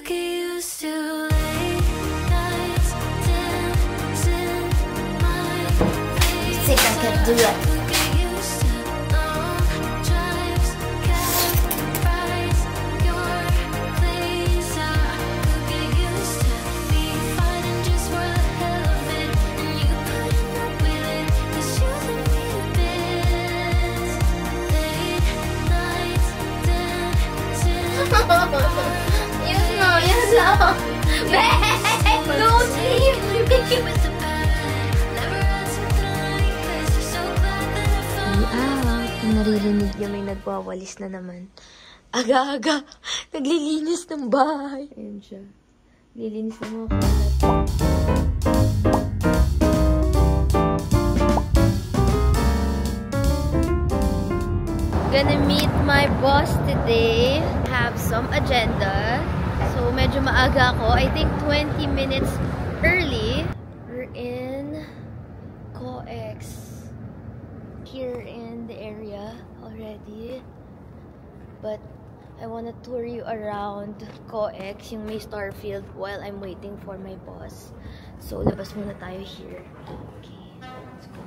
get used to late nights dancing my face. Think I can do it. Get used to long drives, categorize your place. Get used to me fighting just for the hell of it, and you putting up with it 'cause you let me to bed. Late nights dancing. Don't leave me. Kung naririnig niyo, may nagwawalis na naman. Aga-aga, naglilinis ng bahay. Ayan siya. Lilinis ng mga kalat. Gonna meet my boss today. Have some agenda. So, medyo maaga ako. I think 20 minutes early. We're in COEX. Here in the area already. But, I wanna tour you around COEX, yung may Starfield, while I'm waiting for my boss. So, labas muna tayo here. Okay, let's go.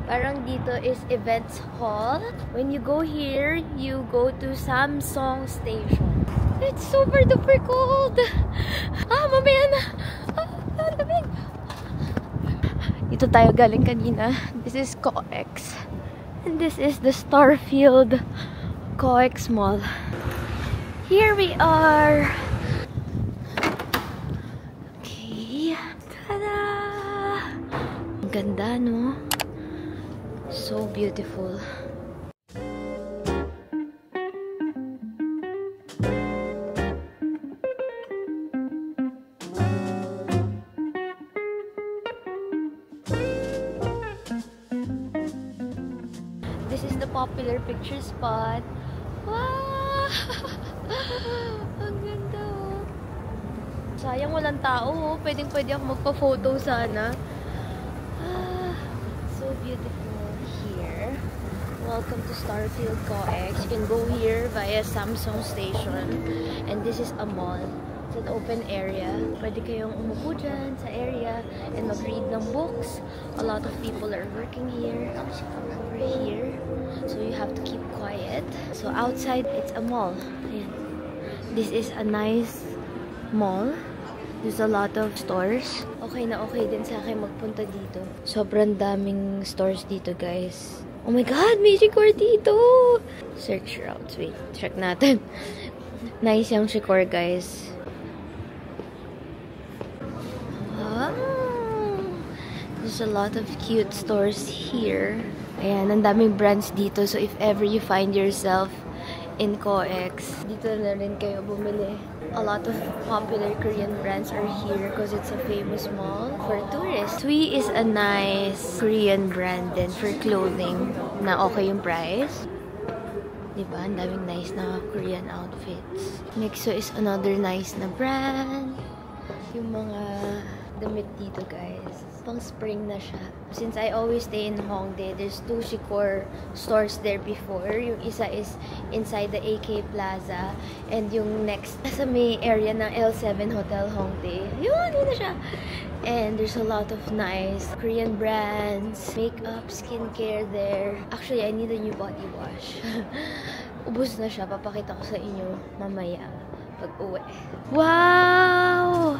Parang dito is events hall. When you go here, you go to Samsung Station. It's super duper cold! Mamaya na! Lamig! Dito tayo galing kanina. This is COEX. And this is the Starfield COEX Mall. Here we are! Okay. Ta-da! Ang ganda, no? So beautiful. This is the popular picture spot. Wow! Ang ganda, oh. Sayang walang tao, oh. Pwedeng-pwede ako magpa-photo sana. So beautiful here. Welcome to Starfield COEX. You can go here via Samsung Station. And this is a mall. It's an open area. Pwede kayong umupo dyan sa area and mag-read ng books. A lot of people are working here. Over here. So you have to keep quiet. So outside, it's a mall. Ayan. This is a nice mall. There's a lot of stores. Okay na okay din sa akin magpunta dito. Sobrang daming stores dito, guys. Oh my God! May Shikor dito! Search routes. Wait. Check natin. Nice yung Shikor, guys. Wow! There's a lot of cute stores here. Ayan, ang daming brands dito. So, if ever you find yourself in COEX, dito na rin kayo bumili. A lot of popular Korean brands are here because it's a famous mall for tourists. Twi is a nice Korean brand din for clothing na okay yung price. Diba? Ang daming nice na Korean outfits. Mixo is another nice na brand. Yung mga damit dito, guys. Pang spring na siya. Since I always stay in Hongdae, there's 2 Shikor stores there before. Yung isa is inside the AK Plaza. And yung next, sa may area ng L7 Hotel Hongdae. Yun na siya. And there's a lot of nice Korean brands, makeup, skincare there. Actually, I need a new body wash. Ubus na siya. Papakita ko sa inyo mamaya pag-uwi. Wow!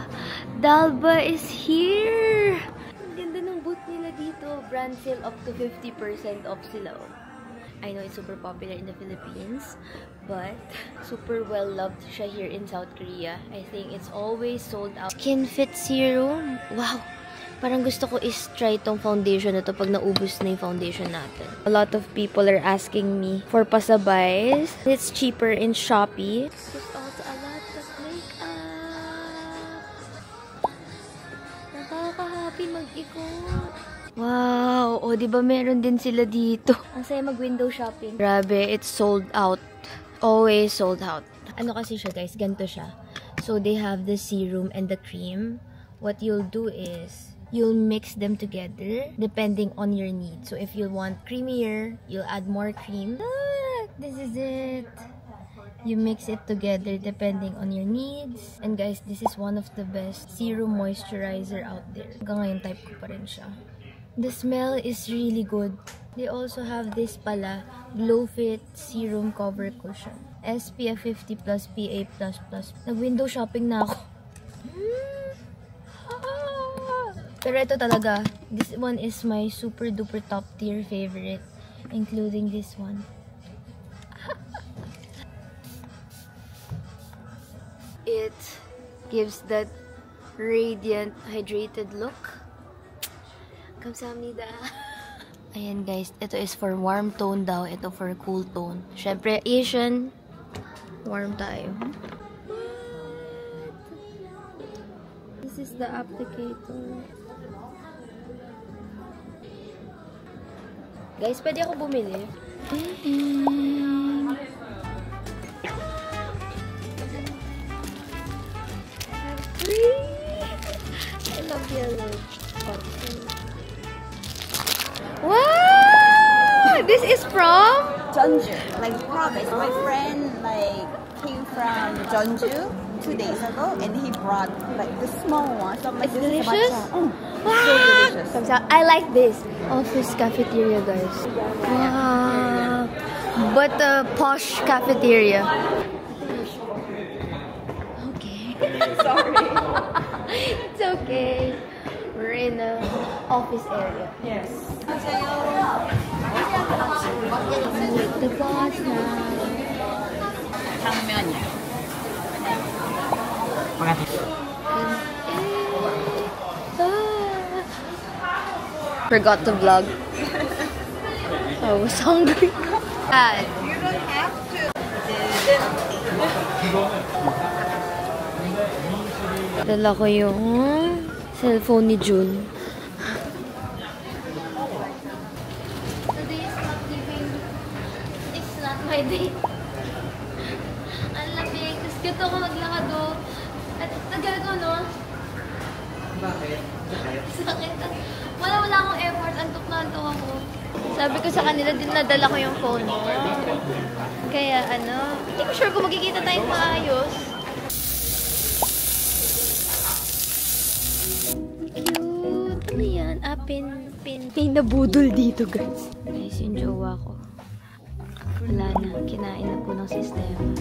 Dalba is here! Ang ganda ng booth nila dito. Brand sale up to 50% off sila. I know it's super popular in the Philippines, but super well loved siya here in South Korea. I think it's always sold out. Skin Fit Serum. Wow! Parang gusto ko is try tong foundation na to pag naubos na yung foundation natin. A lot of people are asking me for pasabays. It's cheaper in Shopee. There's also a lot of makeup. Nakaka-happy mag-ikot. Wow! O, diba meron din sila dito? Ang saya mag-window shopping. Grabe, it's sold out. Always sold out. Ano kasi siya, guys? Ganito siya. So, they have the serum and the cream. What you'll do is, you'll mix them together depending on your need. So, if you want creamier, you'll add more cream. Look! This is it. You mix it together depending on your needs. And guys, this is one of the best serum moisturizer out there. Hanggang ngayon type ko pa rin siya. The smell is really good. They also have this pala, Glow Fit Serum Cover Cushion. SPF 50+, PA++. Nag-window shopping na ako. Pero ito talaga, this one is my super duper top tier favorite. Including this one. It gives that radiant, hydrated look. Kamsahamnida. Ayan guys, ito is for warm tone daw. Ito for cool tone. Syempre, Asian. Warm tayo. This is the applicator. Guys, pwede ako bumili. I love yellow. Wow! This is from Jeonju, like province. My friend came from Jeonju 2 days ago, and he brought like the small one. So I'm like, It's this is delicious? matcha. So delicious. I like this. Office cafeteria, guys. Wow. But a posh cafeteria. Okay. Sorry. It's okay. We're in a office area. Yes. The boss now. 당면이야. Forgot to vlog. I was hungry. You don't have to. Dala ko yung cellphone ni June. Today is not giving. It's not my day. Ang lamig. Tapos gato ko maglakad do. At nagalato, no? Bakit? Sakit. Wala akong effort. Antok na antok ako. Sabi ko sa kanila, din nadala ko yung phone mo. Kaya hindi ko sure kung magkikita tayong maayos. Cute. Ano yan? Pinabudol dito, guys. Guys, yung jowa ko. Wala na. Kinain na po ng sistema.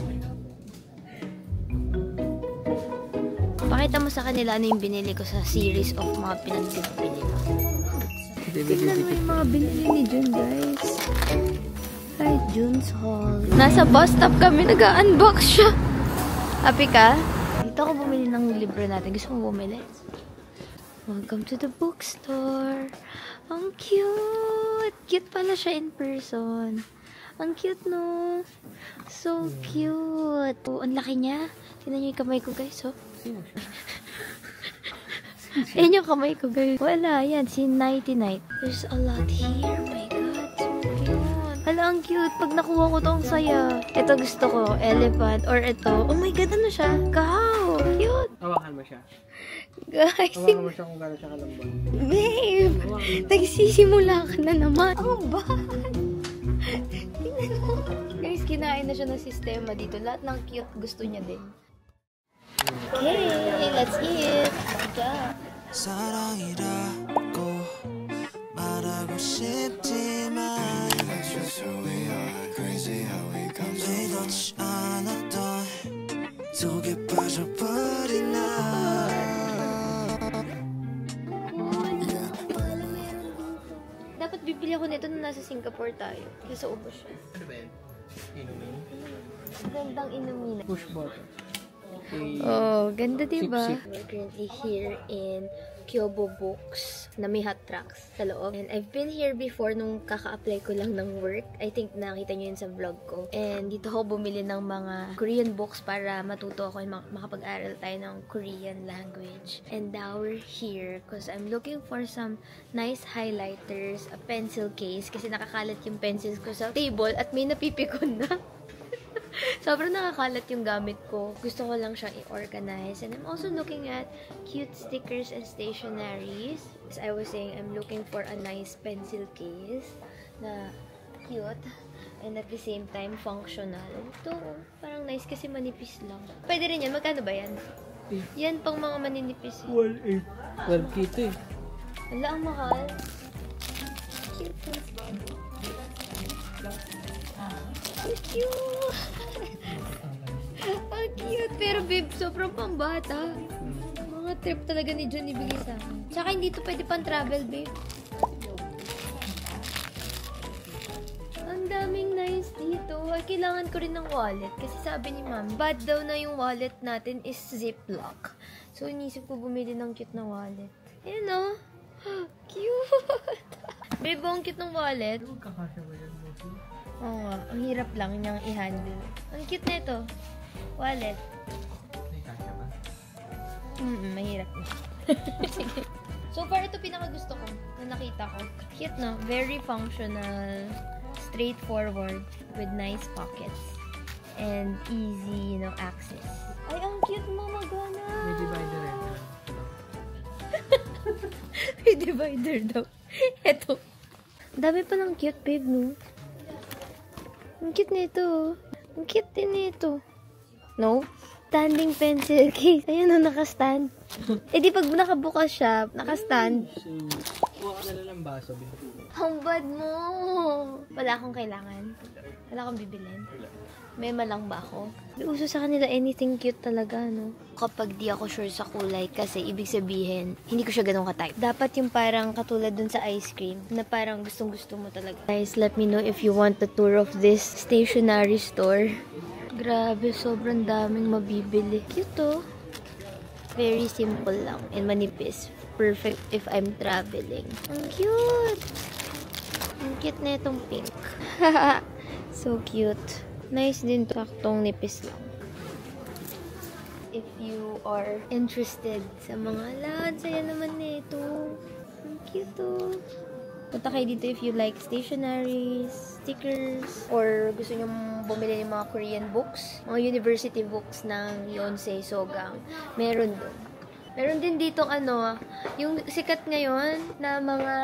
Pakita mo sa kanila ano yung binili ko sa series of mga pinagpili ko. Tignan mo yung mga binili ni June, guys. Hi, June's Haul. Nasa bus stop kami. Nag-unbox siya. Happy ka? Dito ako bumili ng libro natin. Gusto mo bumili? Welcome to the bookstore. Ang cute. Cute pala siya in person. Ang cute, no? So cute. Oh, ang laki niya. Tingnan niyo yung kamay ko, guys. Oh. Ayan yung kamay ko, guys. Wala, yan. Si Nighty Night. There's a lot here. My God, so cute. Hala, ang cute. Pag nakuha ko to, ang saya. Ito gusto ko. Elephant. Or ito. Oh my God, ano siya? Cow. Cute. Hawakan mo siya. Guys. Hawakan mo siya kung gano'n siya kalambot. Babe. Nagsisimula ka na naman. Oh, ba? Tingnan mo. Guys, kinain na siya ng sistema dito. Lahat ng cute gusto niya din. Okay, let's eat. Yeah. 사랑이라고 말하고 싶지만 That's just who we are, crazy how we come 의도치 않았던 속에 빠져버린 나 Dapat bibili ako nito nung nasa Singapore tayo. Kasi ubos siya. Ano ba yan? Inumin? Gandang inumin. Push button. Okay. Oh, ganda diba? Sip, sip. We're currently here in Kyobo Books na may hot tracks sa loob. And I've been here before nung kaka-apply ko lang ng work. I think nakita nyo yun sa vlog ko. And dito ako bumili ng mga Korean books para matuto ako and makapag-aral tayo ng Korean language. And now we're here because I'm looking for some nice highlighters, a pencil case kasi nakakalat yung pencils ko sa table at may napipikon na. Sobrang nakakalat yung gamit ko. Gusto ko lang siyang i-organize. And I'm also looking at cute stickers and stationaries. As I was saying, I'm looking for a nice pencil case na cute. and at the same time, functional. Ito, parang nice kasi manipis lang. Pwede rin yan. Magkano ba yan? Yan pang mga maninipis. 1.8. 12K ito eh. Wala, ang mahal. Cute. Cute. Ang cute. Pero babe, sobrang pambata. Mga trip talaga ni John ibigay sa akin. Tsaka hindi to pwede pang travel, babe. Ang daming nice dito. Ay, kailangan ko rin ng wallet. Kasi sabi ni ma'am, bad daw na yung wallet natin is Ziploc. So, inisip ko bumili ng cute na wallet. Ayan o. Cute! Babe, ang cute ng wallet. Kakasya ba yan, Mosi? Oo nga. Ang hirap lang niyang i-handle. Ang cute na ito. Wallet. May kasya ba? Mahirap na. Sige. So far, ito pinakagusto ko na nakita ko. Cute, no? Very functional. Straightforward. With nice pockets. And easy, access. Ay, ang cute mo, Magana! May divider eh. May divider daw. Eto. Ang dami pa ng cute, babe, no? Ang cute nito. Ang cute din nito. No? Standing pencil case. Ayan o, naka-stand. Eh di pag nakabukas siya, naka-stand. So, kuha ka na lang ng baso. Ang bad mo. Wala akong kailangan. Wala akong bibilin. Mema lang ba ako? May uso sa kanila anything cute talaga, no? Kapag di ako sure sa kulay kasi ibig sabihin, hindi ko siya ganun ka-type. Dapat yung parang katulad dun sa ice cream na parang gustong-gusto mo talaga. Guys, let me know if you want the tour of this stationery store. Grabe, sobrang daming mabibili. Cute, oh. Very simple lang and manipis. Perfect if I'm traveling. Ang cute! Ang cute na itong pink. So cute. Nice din to. Saktong nipis lang. If you are interested sa mga lahat, saya naman nito. Ang cute, oh. Punta kayo dito if you like stationaries, stickers, or gusto nyo bumili ng mga Korean books, mga university books ng Yonsei Sogang. Meron doon. Meron din dito yung sikat ngayon na mga,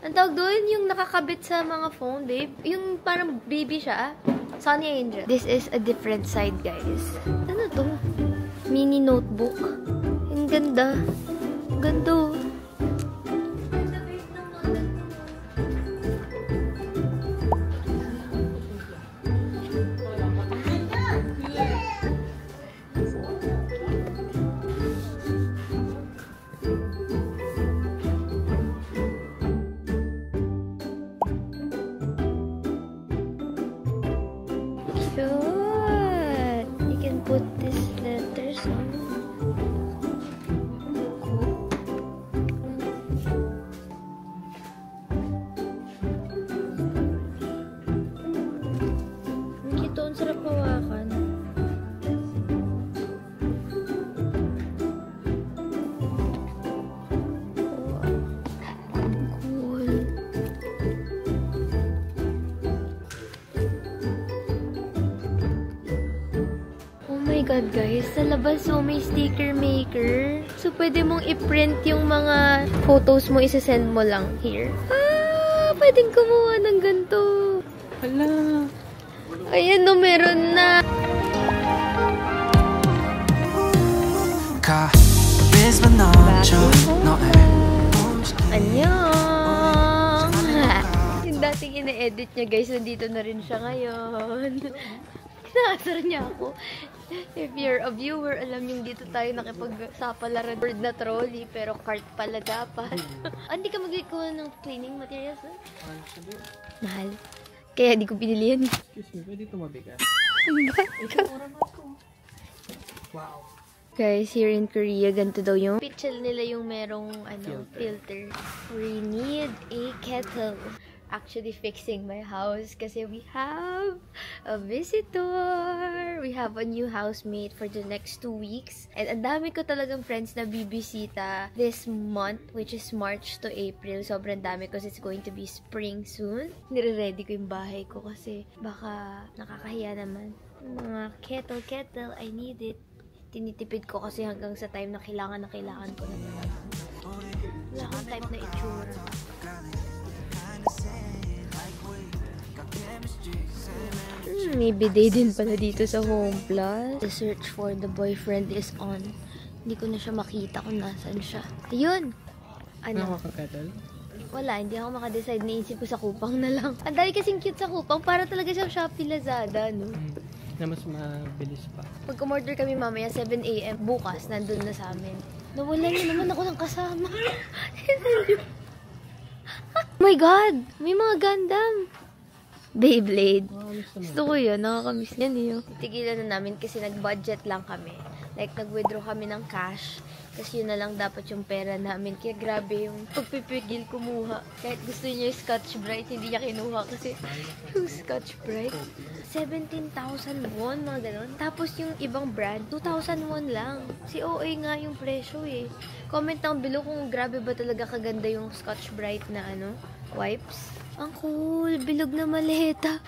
ang tawag doon, yung nakakabit sa mga phone, babe. Yung parang baby siya. Sunny Angel. This is a different side, guys. Ano to? Mini notebook. Ang ganda. Ang ganda. Cute. You can put these letters on. Ang cute, ang sarap hawakan. Cool. Oh my God, guys. Sa labas, may sticker maker. So, pwede mong i-print yung mga photos mo, isa-send mo lang here. Ah! Pwedeng kumuha ng ganito. Hala! Ayan, no, meron na. 가비스 넘쳐 너의 Annyeong! Yung dating ine-edit niya, guys, nandito na rin siya ngayon. Kinakasar niya ako. If you're a viewer, alam yung dito tayo nakipagsapalaran word na trolley, pero cart pala dapat. Hindi ka magkukuha ng cleaning materials, ha? Mahal. Kaya di ko pinili yan. Excuse me, pwede tumabi ka? Wow. Guys, here in Korea, ganito daw yung pitchel nila yung merong filter. We need a kettle. Actually fixing my house kasi we have a visitor. We have a new housemate for the next 2 weeks. And ang dami ko talagang friends na bibisita this month, which is March to April. Sobrang dami kasi it's going to be spring soon. Nire-ready ko yung bahay ko kasi baka nakakahiya naman. Mga kettle, I need it. Tinitipid ko kasi hanggang sa time na kailangan ko na talaga. Wala akong type na itsura. May bidet din pala dito sa Home Plus. The search for the boyfriend is on. Hindi ko na siya makita kung nasan siya. Ayun! Ano? Nakakakettle? Wala, hindi ako makadecide. Naisip ko sa Kupang na lang. Ang dami kasing cute sa Kupang. Para talaga siyang Shopee Lazada, no? Na mas mabilis pa. Pag umorder kami mamaya, 7 AM, bukas, nandun na sa amin. Nawalan niyo naman ako ng kasama. Oh my God! May mga Gundam! Beyblade. Gusto ko yun. Nakakamiss yan yun. Tigilan na namin kasi nag-budget lang kami. Like, nag-withdraw kami ng cash. Kasi yun na lang dapat yung pera namin. Kaya grabe yung pagpipigil kumuha. Kahit gusto niya yung Scotch Brite, hindi niya kinuha kasi yung Scotch Brite. 17,000 won, mga ganun. Tapos yung ibang brand, 2,000 won lang. Si OA nga yung presyo eh. Comment down below kung grabe ba talaga kaganda yung Scotch Brite na ano, wipes. Ang cool, bilog na maleta.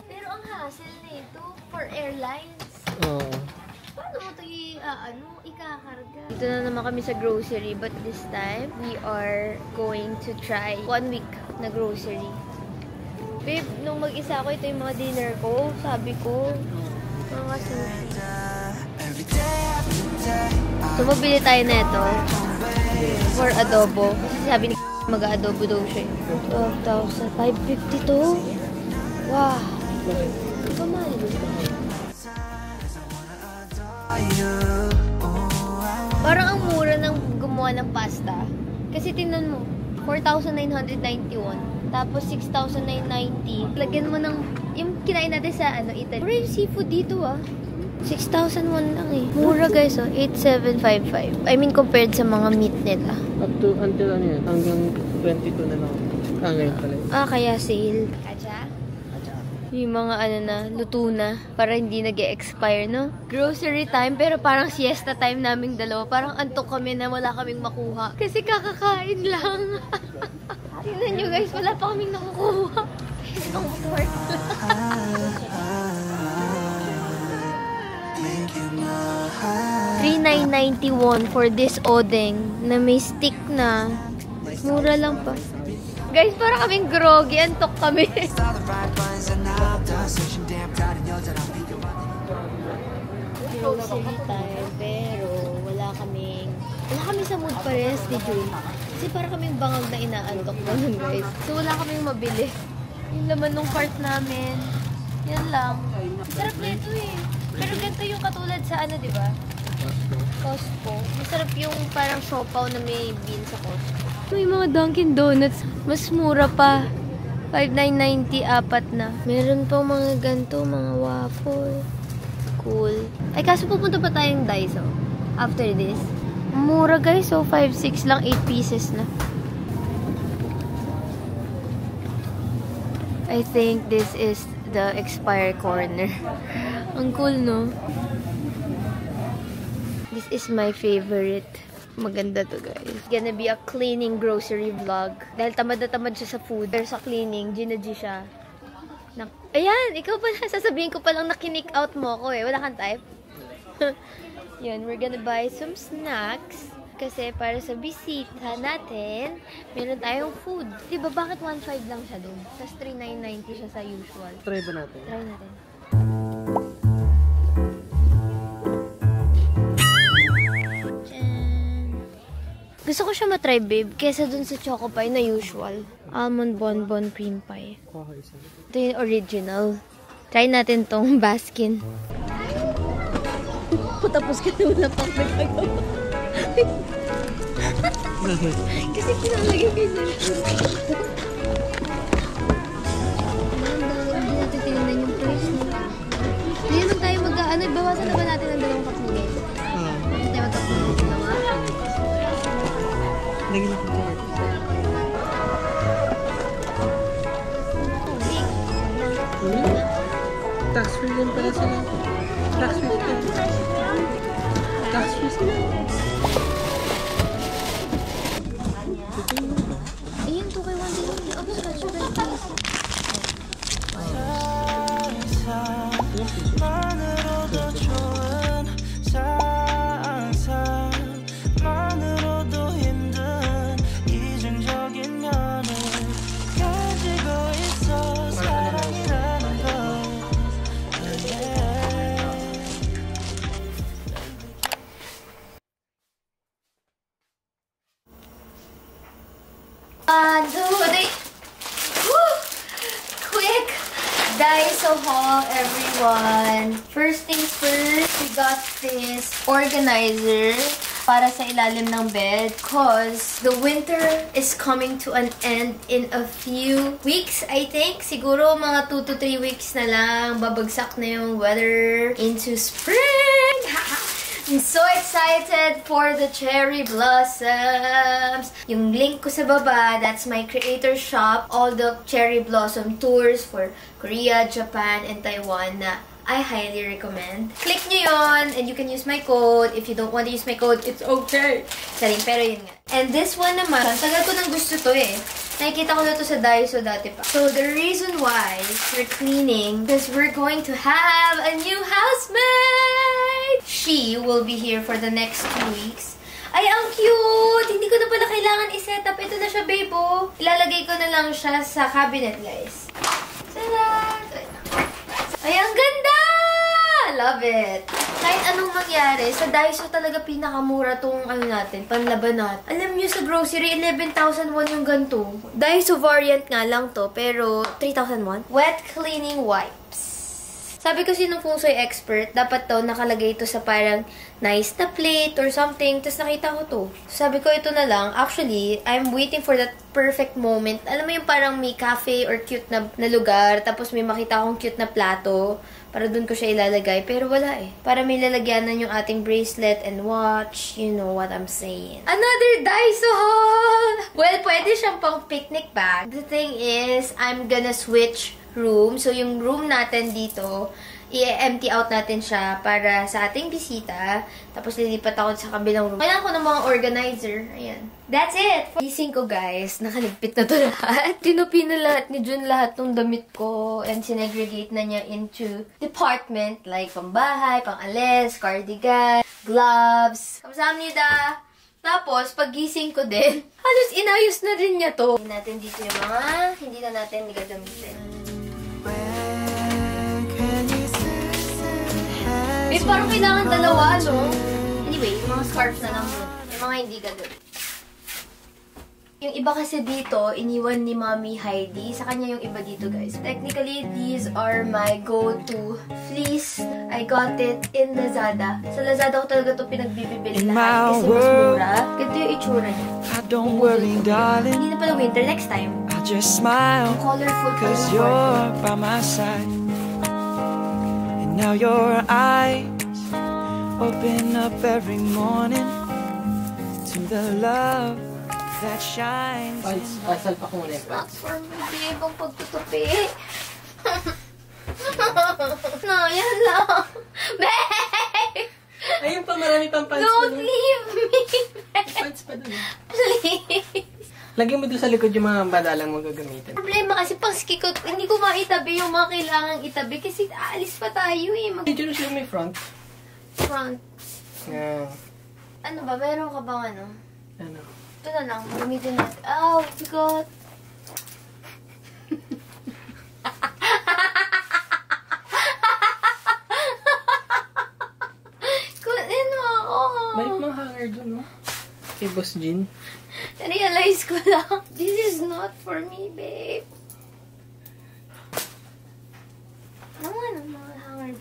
Pero ang hassle na ito for airlines. Oo. Paano mo ito ikakarga? Dito na naman kami sa grocery, but this time, we are going to try 1 week na grocery. Babe, nung mag-isa ako, ito yung mga dinner ko. Sabi ko, mga sushi. So, mabili tayo na ito for adobo. Kasi sabi ni mag-adobo daw siya. 12,550 to. Wow. Ito mahal dito. Parang ang mura ng gumawa ng pasta. Kasi tingnan mo, 4,991. Tapos 6,990. Lagyan mo ng, yung kinain natin sa Italy. Mura yung seafood dito 6,001 lang eh. Mura guys 8,755. I mean compared sa mga meat nila. Up to, until ano yan, hanggang 22 na lang. Ngayon pala. Kaya sale. Kacha? Yung mga luto na. Para hindi nag-e-expire, no? Grocery time, pero parang siesta time naming dalawa. Parang antok kami na wala kaming makuha. Kasi kakakain lang. Tingnan nyo guys, wala pa kaming nakukuha. Isang work $3,991 for this odeng na may stick na. Mura lang pa. Guys, para kaming groggy. Antok kami. Grocery time, pero wala kami sa mood pares ni June. Kasi para kaming bangag na inaantok naman, guys. So, wala kaming mabili. Yung laman ng cart namin. Yan lang. Sarap na ito eh. Pero ganito yung katulad sa di ba? Costco. Masarap yung parang siopaw na may bean sa Costco. May mga Dunkin Donuts. Mas mura pa. 5,990, 4 na. Meron pa mga ganito, mga waffle. Cool. Ay, kaso pupunta pa tayong Daiso. After this. Mura guys, 5-6 lang, 8 pieces na. I think this is the expire corner. Ang cool, no? This is my favorite. Maganda to, guys. It's gonna be a cleaning grocery vlog. Dahil tamad na tamad siya sa food. Pero sa cleaning, Gina-G siya. Ayan! Ikaw pala. Sasabihin ko palang na-kinick out mo ako eh. Wala kang type? Yun, we're gonna buy some snacks. Kasi para sa bisita natin, meron tayong food. Diba, bakit 1.5 lang siya dun? Tapos 3,990 siya sa usual. Try ba natin? Try natin. Gusto ko siya matry, babe, kesa dun sa choco pie na usual. Almond bonbon cream pie. Okay, isa. Ito yung original. Try natin tong Baskin. Tapos ka na wala pang nagpagawa. Kasi kinalagay kayo na. Hindi natin tinignan yung price nila. Hindi naman tayo bawasan naman natin ang 2 cups ni guys. Hindi tayo magkapunin ng 2. Lagyan natin ito. Tax-free din pala sila. Tax-free sila. Tax-free sila. Ayun, 2 kay 1 din 1, 2, 3. Woo! Quick Daiso haul, everyone. First things first, we got this organizer para sa ilalim ng bed cause the winter is coming to an end in a few weeks, I think. Siguro mga 2 to 3 weeks na lang, babagsak na yung weather into spring. I'm so excited for the cherry blossoms. Yung link ko sa baba, that's my creator shop. All the cherry blossom tours for Korea, Japan, and Taiwan na I highly recommend. Click nyo yun, and you can use my code. If you don't want to use my code, it's okay. Saring, pero yun nga. And this one naman, tagal ko nang gusto to eh. Nakikita ko na to sa Daiso dati pa. So, the reason why we're cleaning, because we're going to have a new housemate! She will be here for the next 2 weeks. Ay, ang cute! Hindi ko na pala kailangan i-set up. Ito na siya, babe, oh. Ilalagay ko na lang siya sa cabinet, guys. Tada! Ay, ang ganda! Love it! Kahit anong mangyari, sa Daiso talaga pinakamura tong ano natin, panlaban natin. Alam nyo, sa grocery, 11,000 won yung ganito. Daiso variant nga lang to, pero 3,000 won. Wet cleaning wipes. Sabi ko sinong feng shui expert, dapat to nakalagay ito sa parang nice na plate or something. Tapos nakita ko to. Sabi ko ito na lang. Actually, I'm waiting for that perfect moment. Alam mo yung parang may cafe or cute na lugar. Tapos may makita akong cute na plato. Para dun ko siya ilalagay. Pero wala eh. Para may lalagyanan yung ating bracelet and watch. You know what I'm saying. Another Daiso haul! Well, pwede siyang pang picnic bag. The thing is, I'm gonna switch room. So, yung room natin dito, i-empty out natin siya para sa ating bisita. Tapos, lilipat ako sa kabilang room. Kailangan ko ng mga organizer. Ayan. That's it! Gising ko, guys. Nakaligpit na to lahat. Tinupi na lahat ni Jun lahat ng damit ko. And sinegregate na niya into department. Like, pambahay, pang-alis, cardigan, gloves. Kamsahamnida! Tapos, paggising ko din, halos inayos na rin niya to. Hindi natin dito yung mga hindi na natin gagamitin. Eh, parang kailangan dalawa, no? Anyway, yung mga scarves na lang mo. Yung mga hindi gagawin. Yung iba kasi dito, iniwan ni Mommy Heidi. Sa kanya yung iba dito, guys. Technically, these are my go-to fleece. I got it in Lazada. Sa Lazada ko talaga ito pinagbibili lahat kasi mas mura. Ganito yung itsura niya. Don't worry, darling. Hindi na pala winter, next time. I just smile, Colorful, cause you're by my side. And now your eyes open up every morning to the love that shines. Pasal pa ko muna yung Not for me, babe, ang pagtutupi. No, yan lang. Babe! Ayun pa, marami pang pants Don't pa leave me, babe. Pants pa dun. Please. Lagyan mo doon sa likod yung mga badalang mo gagamitin. Problema kasi pang skikot, hindi ko maitabi yung mga kailangang itabi kasi aalis pa tayo eh. Dito siya may front. Front. Yan. Ano ba? Meron ka bang ano? Ano? Ito na lang. Gamitin natin. Oh, my God. Ano ako? May mga hanger doon, no? Kay Boss Jean. Realize ko lang, this is not for me, babe. Ano nga ng mga hanger?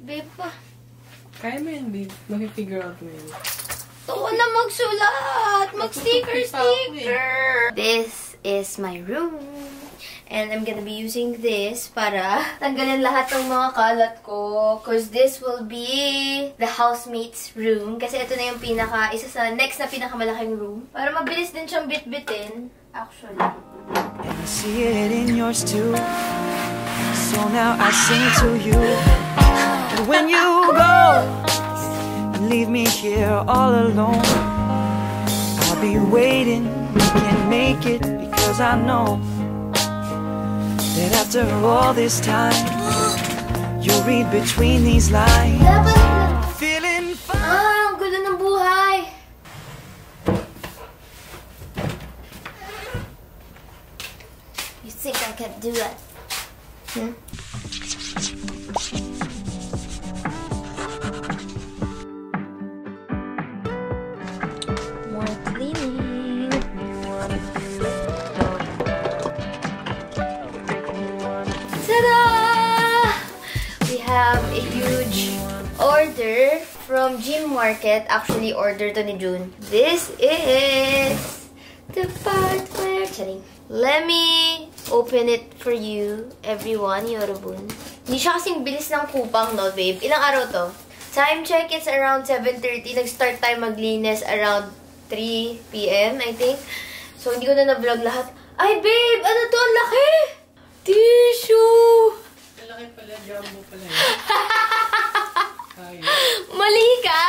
Babe pa. Kaya mo yan, babe. Mag-figure out mo yun. Tuwa na magsulat! Mag-sticker! This is my room. And I'm gonna be using this para tanggalin lahat ng mga kalat ko. Because this will be the housemate's room. Kasi ito na yung isa sa next na pinakamalaking room. Para mabilis din siyang bit-bitin. Actually. And I see it in yours too. So now I sing to you. And when you go, leave me here all alone. I'll be waiting, we can make it, because I know that after all this time, you'll read between these lines. Feeling fine. Ang gulo ng buhay! You think I can do that? More cleaning. order from Gym Market. Actually, order to ni June. This is the part where... Let me open it for you, everyone, Yorobun. Hindi siya kasing bilis ng kupang, no, babe? Ilang araw to? Time check, it's around 7:30. Nag-start tayo maglinis around 3 p.m., I think. So, hindi ko na na-vlog lahat. Ay, babe! Ano to? Ang laki! Tissue! Ang laki pala, jumbo pala. Ay. Mali ka?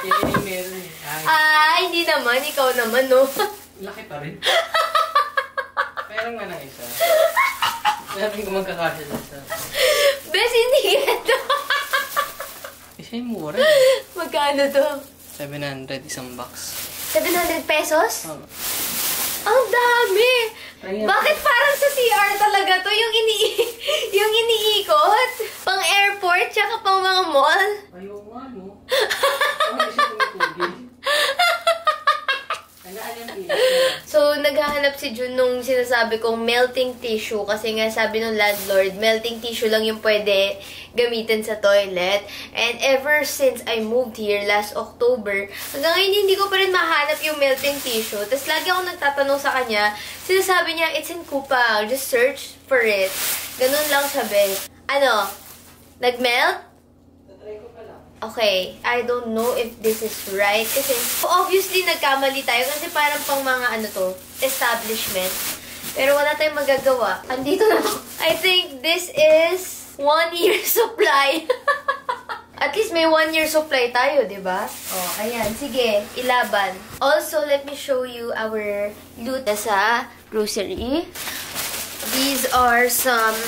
Yan yung meron eh. Ay, hindi naman. Ikaw naman, no? Laki pa rin. Meron nga ng isa. Sabi ko magkakasya sa isa. Bes, hindi ito. Isa yung mura eh. Magkano to? 700 isang box. 700 pesos? Oh. Ang dami! Ayun. Bakit parang sa CR talaga to? Yung iniikot? Pang airport, tsaka pang mga mall? Ayaw nga, no? Ano siya tumutugil? So, naghahanap si Jun nung sinasabi kong melting tissue kasi nga sabi ng landlord, melting tissue lang yung pwede gamitin sa toilet. And ever since I moved here last October, hanggang ngayon hindi ko pa rin mahanap yung melting tissue. Tapos lagi ako nagtatanong sa kanya, sinasabi niya, it's in Kupang, just search for it. Ganun lang sabi. Ano? Nag-melt? Okay, I don't know if this is right kasi obviously nagkamali tayo kasi parang pang mga ano to, establishment. Pero wala tayong magagawa. Andito na to. I think this is 1 year supply. At least may 1 year supply tayo, di ba? Oh, ayan. Sige, ilaban. Also, let me show you our loot sa grocery. These are some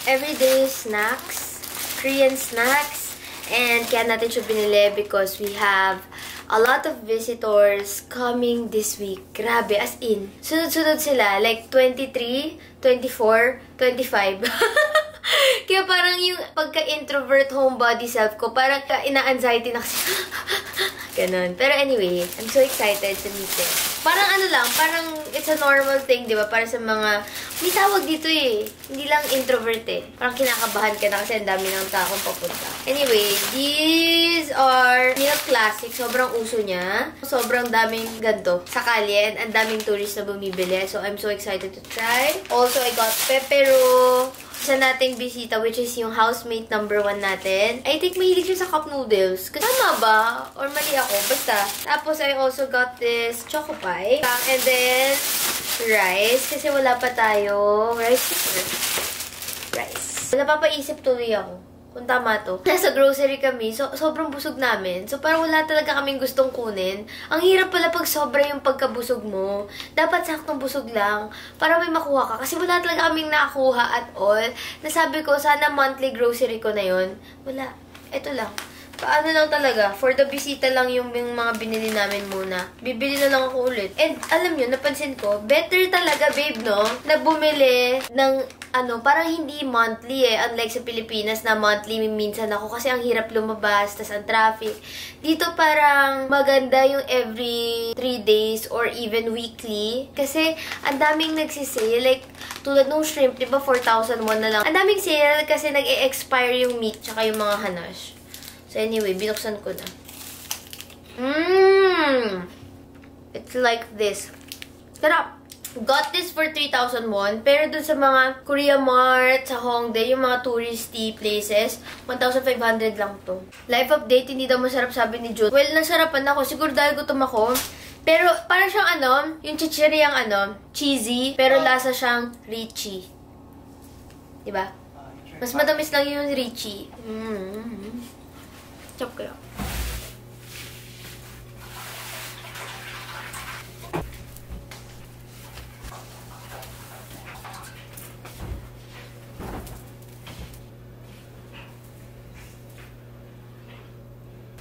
everyday snacks, Korean snacks. And kaya natin siya binili because we have a lot of visitors coming this week. Grabe, as in. Sunod-sunod sila. Like 23, 24, 25. Kaya parang yung pagka-introvert homebody self ko, parang ina-anxiety na kasi. Ganon. Pero anyway, I'm so excited to meet them. Parang ano lang, parang it's a normal thing, di ba? Para sa mga, may tawag dito eh. Hindi lang introvert eh. Parang kinakabahan ka na kasi ang dami ng taong papunta. Anyway, these are Milk Classic. Sobrang uso niya. Sobrang daming ganto sa kalye and ang daming tourists na bumibili. So, I'm so excited to try. Also, I got pepero. Sa nating bisita, which is yung housemate number 1 natin. I think mahilig siya sa cup noodles. Tama ba? Or mali ako? Basta. Tapos, I also got this choco pie. And then, rice. Kasi wala pa tayo. Rice. Wala pa paisip tuloy ako. Kung tama to. Nasa grocery kami, so sobrang busog namin. So parang wala talaga kaming gustong kunin. Ang hirap pala pag sobra yung pagkabusog mo. Dapat saktong busog lang para may makuha ka. Kasi wala talaga kaming nakakuha at all. Nasabi ko, sana monthly grocery ko na yun. Wala. Ito lang. Paano lang talaga, for the bisita lang yung mga binili namin muna. Bibili na lang ako ulit. And alam nyo, napansin ko, better talaga babe, no? Na bumili ng ano, parang hindi monthly eh. Unlike sa Pilipinas na monthly minsan ako kasi ang hirap lumabas, tas ang traffic. Dito parang maganda yung every 3 days or even weekly. Kasi ang daming nagsisale. Like, tulad nung shrimp, diba 4,001 na lang. Ang daming sale kasi nag-e-expire yung meat tsaka yung mga hanash. So anyway, binuksan ko na. It's like this. Sarap! Got this for 3,001. Pero dun sa mga Korea Mart, sa Hongdae, yung mga touristy places, 1,500 lang to. Life update, hindi daw masarap sabi ni June. Well, nasarapan ako. Siguro dahil gutom ako. Pero parang siyang ano, yung chichiriyang ano, cheesy, pero lasa siyang richie. Diba? Mas matamis lang yung richie. Chop kaya.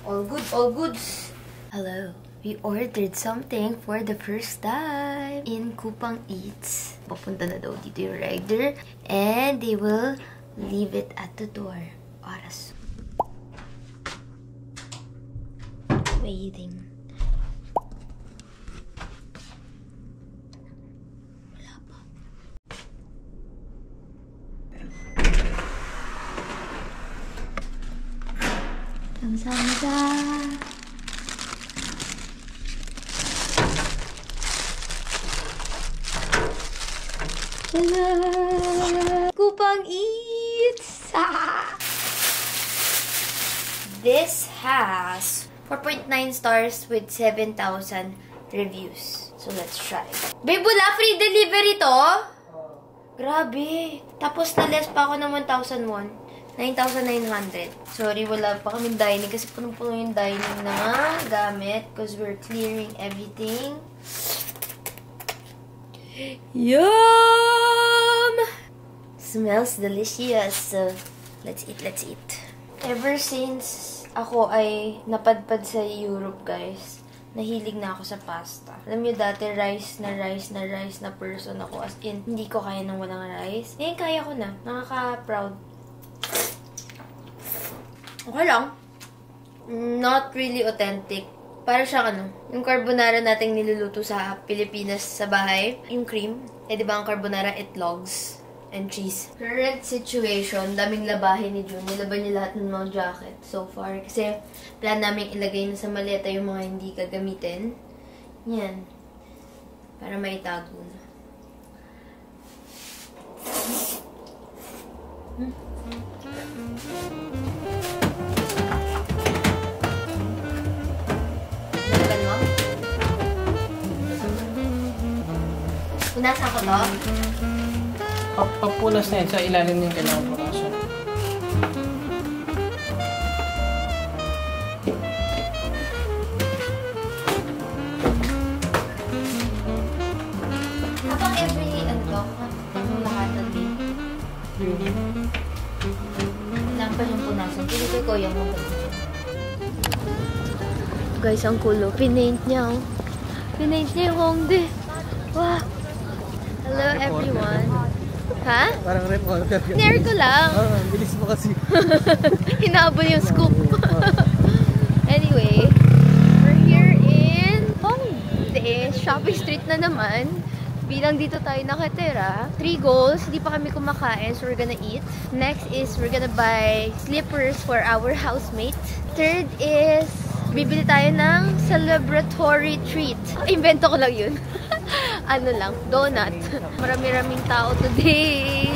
All good, all goods. Hello. We ordered something for the first time in Kupang Eats. Papunta na daw dito yung rider. And they will leave it at the door. Oras. Waiting. Wala pa. 감사합니다. Kupang Eats! This has 4.9 stars with 7,000 reviews. So let's try. Babe, wala free delivery to? Grabe. Tapos na-less pa ako ng 1,000 won. 9,900. Sorry, wala pa kaming dining kasi punong-puno yung dining na gamit because we're clearing everything. Yum! Smells delicious. So, let's eat, let's eat. Ever since ako ay napadpad sa Europe, guys, nahilig na ako sa pasta. Alam niyo, dati rice na person ako. As in, hindi ko kaya ng walang rice. Ngayon, kaya ko na. Nakaka-proud. Okay lang. Not really authentic. Para siyang yung carbonara nating niluluto sa Pilipinas sa bahay. Yung cream. Eh, di ba ang carbonara, itlogs and cheese. Current situation, daming labahin ni June. Nilaban niya lahat ng mga jacket so far. Kasi plan namin ilagay na sa maleta yung mga hindi gagamitin. Yan. Para maitago na. Punasan ko to? Pagpunas na yan, sa ilalim yung kailangan punasan. Kapag every, pang lahat ng day. Kailangan pa siyang punasan. Pili ko yung mga. Guys, ang cool, oh. Pinaint niya, oh. Pinaint niya yung Hongdae. Wow! Hello, everyone. Ha? Parang reporter. Nare ko lang. Bilis mo kasi. Hinahabol yung scoop. Anyway, we're here in Hongdae. Shopping street na naman. Bilang dito tayo nakatira. 3 goals. Hindi pa kami kumakain, so we're gonna eat. Next is we're gonna buy slippers for our housemate. Third is bibili tayo ng celebratory treat. Invento ko lang yun. Ano lang, donut. Marami-raming tao today.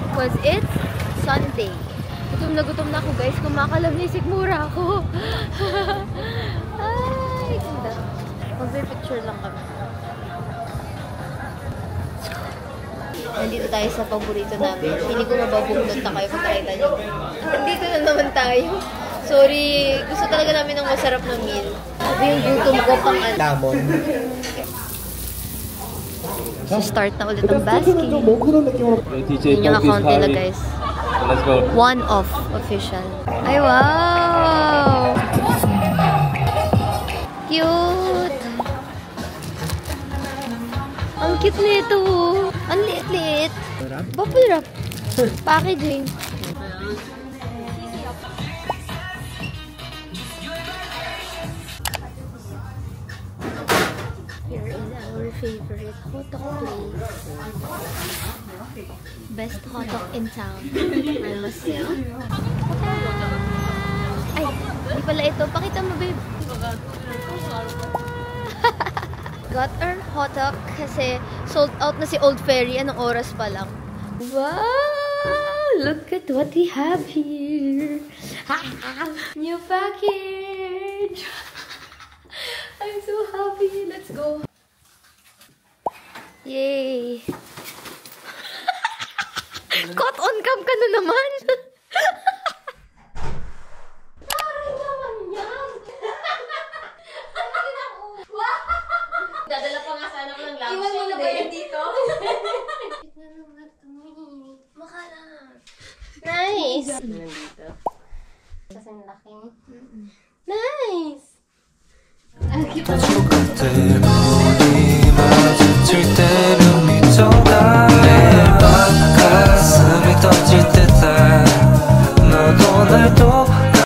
Because it's Sunday. Gutom na ako, guys. Kumakalamnisik mura ako. Ay, ganda. Mag-picture lang kami. Nandito tayo sa paborito namin. Hindi ko mababunod na kayo pagkakita nyo. Nandito na naman tayo. Sorry, gusto talaga namin ng masarap na meal. Sabi yung gutom ko pang Lamon. So start na ulit ang basking. Yun yung account nila, guys. Let's go. One off official. Ay, wow! Cute! Ang cute nito. Ang liit-liit. Bubble wrap. Packaging. Here is our favorite hot dog place. Best hot dog in town. I must say. Ay, di pala ito. Pakita mo, babe. Got our hot dog kasi sold out na si Old Ferry. Anong oras pa lang? Wow! Look at what we have here. New package! I'm so happy. Let's go. Yay! Caught on cam ka na naman! Dadala pa nga sana ko ng lamp. Iwan mo na ba yan dito? Mukha lang. Nice! Kasing laki. Nice! Ang cute.